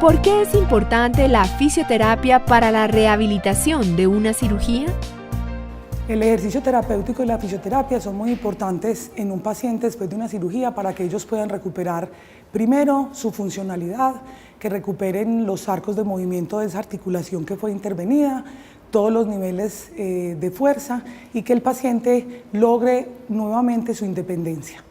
¿Por qué es importante la fisioterapia para la rehabilitación de una cirugía? El ejercicio terapéutico y la fisioterapia son muy importantes en un paciente después de una cirugía para que ellos puedan recuperar primero su funcionalidad, que recuperen los arcos de movimiento de esa articulación que fue intervenida, todos los niveles de fuerza y que el paciente logre nuevamente su independencia.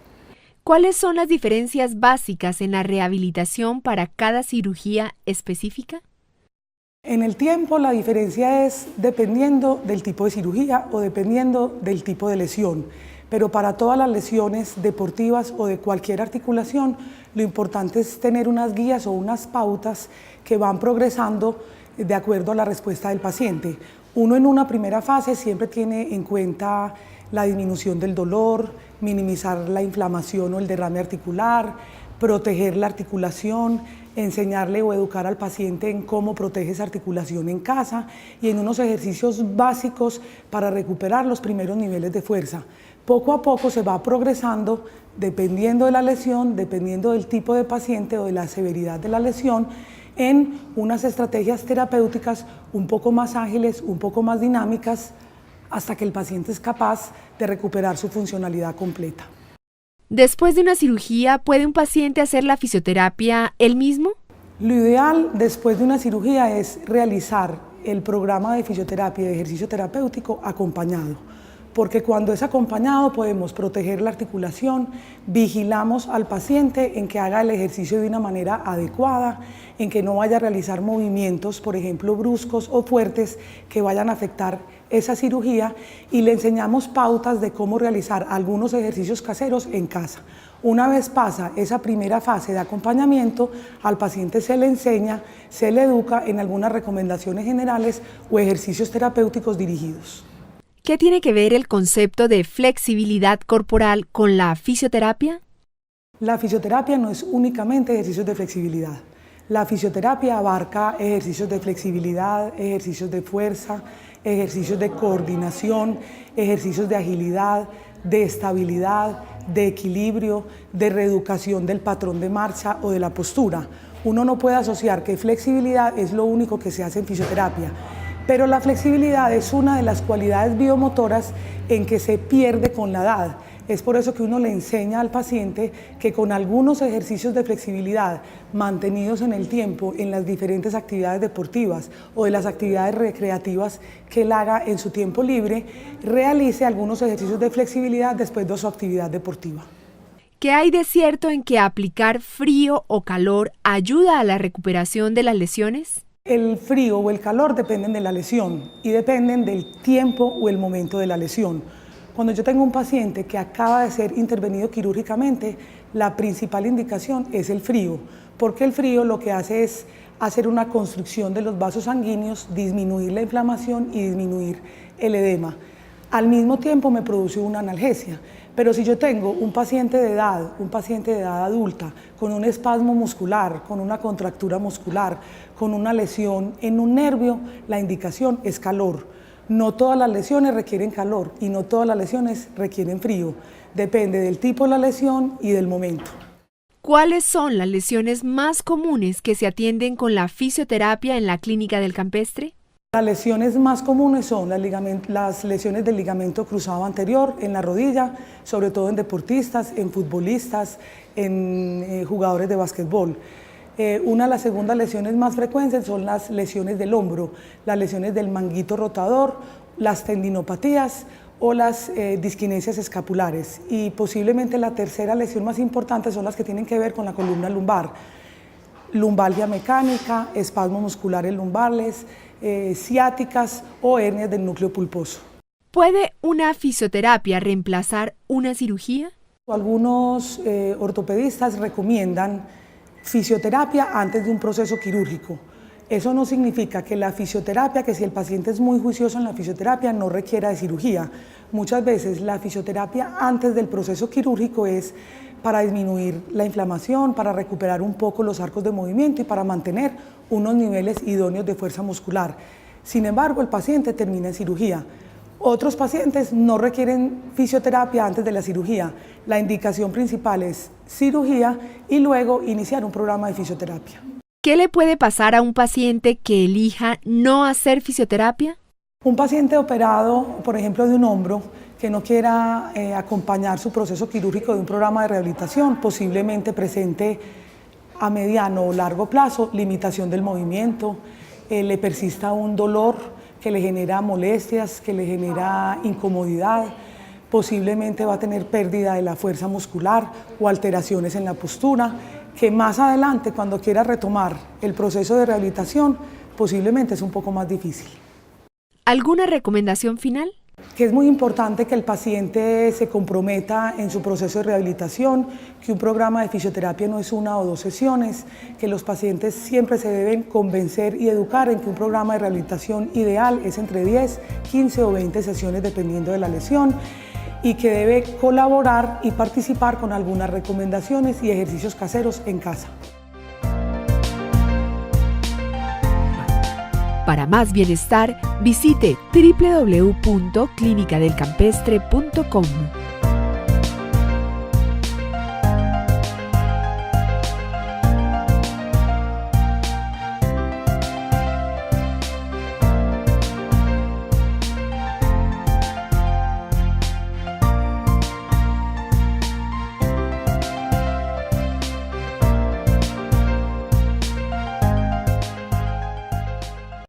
¿Cuáles son las diferencias básicas en la rehabilitación para cada cirugía específica? En el tiempo la diferencia es dependiendo del tipo de cirugía o dependiendo del tipo de lesión, pero para todas las lesiones deportivas o de cualquier articulación, lo importante es tener unas guías o unas pautas que van progresando de acuerdo a la respuesta del paciente. Uno en una primera fase siempre tiene en cuenta la disminución del dolor, minimizar la inflamación o el derrame articular, proteger la articulación, enseñarle o educar al paciente en cómo protege esa articulación en casa y en unos ejercicios básicos para recuperar los primeros niveles de fuerza. Poco a poco se va progresando dependiendo de la lesión, dependiendo del tipo de paciente o de la severidad de la lesión, en unas estrategias terapéuticas un poco más ágiles, un poco más dinámicas, hasta que el paciente es capaz de recuperar su funcionalidad completa. Después de una cirugía, ¿puede un paciente hacer la fisioterapia él mismo? Lo ideal después de una cirugía es realizar el programa de fisioterapia y de ejercicio terapéutico acompañado, porque cuando es acompañado podemos proteger la articulación, vigilamos al paciente en que haga el ejercicio de una manera adecuada, en que no vaya a realizar movimientos, por ejemplo, bruscos o fuertes que vayan a afectar esa cirugía y le enseñamos pautas de cómo realizar algunos ejercicios caseros en casa. Una vez pasa esa primera fase de acompañamiento, al paciente se le enseña, se le educa en algunas recomendaciones generales o ejercicios terapéuticos dirigidos. ¿Qué tiene que ver el concepto de flexibilidad corporal con la fisioterapia? La fisioterapia no es únicamente ejercicios de flexibilidad. La fisioterapia abarca ejercicios de flexibilidad, ejercicios de fuerza, ejercicios de coordinación, ejercicios de agilidad, de estabilidad, de equilibrio, de reeducación del patrón de marcha o de la postura. Uno no puede asociar que flexibilidad es lo único que se hace en fisioterapia, pero la flexibilidad es una de las cualidades biomotoras en que se pierde con la edad. Es por eso que uno le enseña al paciente que con algunos ejercicios de flexibilidad mantenidos en el tiempo en las diferentes actividades deportivas o de las actividades recreativas que él haga en su tiempo libre, realice algunos ejercicios de flexibilidad después de su actividad deportiva. ¿Qué hay de cierto en que aplicar frío o calor ayuda a la recuperación de las lesiones? El frío o el calor dependen de la lesión y dependen del tiempo o el momento de la lesión. Cuando yo tengo un paciente que acaba de ser intervenido quirúrgicamente, la principal indicación es el frío, porque el frío lo que hace es hacer una constricción de los vasos sanguíneos, disminuir la inflamación y disminuir el edema. Al mismo tiempo me produce una analgesia, pero si yo tengo un paciente de edad adulta, con un espasmo muscular, con una contractura muscular, con una lesión en un nervio, la indicación es calor. No todas las lesiones requieren calor y no todas las lesiones requieren frío. Depende del tipo de la lesión y del momento. ¿Cuáles son las lesiones más comunes que se atienden con la fisioterapia en la clínica del campestre? Las lesiones más comunes son las lesiones del ligamento cruzado anterior en la rodilla, sobre todo en deportistas, en futbolistas, en jugadores de básquetbol. Una de las segundas lesiones más frecuentes son las lesiones del hombro, las lesiones del manguito rotador, las tendinopatías o las disquinesias escapulares. Y posiblemente la tercera lesión más importante son las que tienen que ver con la columna lumbar. Lumbalgia mecánica, espasmos musculares lumbares, ciáticas o hernias del núcleo pulposo. ¿Puede una fisioterapia reemplazar una cirugía? Algunos ortopedistas recomiendan fisioterapia antes de un proceso quirúrgico. Eso no significa que la fisioterapia, que si el paciente es muy juicioso en la fisioterapia, no requiera de cirugía. Muchas veces la fisioterapia antes del proceso quirúrgico es para disminuir la inflamación, para recuperar un poco los arcos de movimiento y para mantener unos niveles idóneos de fuerza muscular. Sin embargo, el paciente termina en cirugía. Otros pacientes no requieren fisioterapia antes de la cirugía. La indicación principal es cirugía y luego iniciar un programa de fisioterapia. ¿Qué le puede pasar a un paciente que elija no hacer fisioterapia? Un paciente operado, por ejemplo, de un hombro, que no quiera acompañar su proceso quirúrgico de un programa de rehabilitación, posiblemente presente a mediano o largo plazo limitación del movimiento, le persista un dolor que le genera molestias, que le genera incomodidad, posiblemente va a tener pérdida de la fuerza muscular o alteraciones en la postura, que más adelante, cuando quiera retomar el proceso de rehabilitación, posiblemente es un poco más difícil. ¿Alguna recomendación final? Que es muy importante que el paciente se comprometa en su proceso de rehabilitación, que un programa de fisioterapia no es 1 o 2 sesiones, que los pacientes siempre se deben convencer y educar en que un programa de rehabilitación ideal es entre 10, 15 o 20 sesiones dependiendo de la lesión, y que debe colaborar y participar con algunas recomendaciones y ejercicios caseros en casa. Para más bienestar, visite www.clinicadelcampestre.com.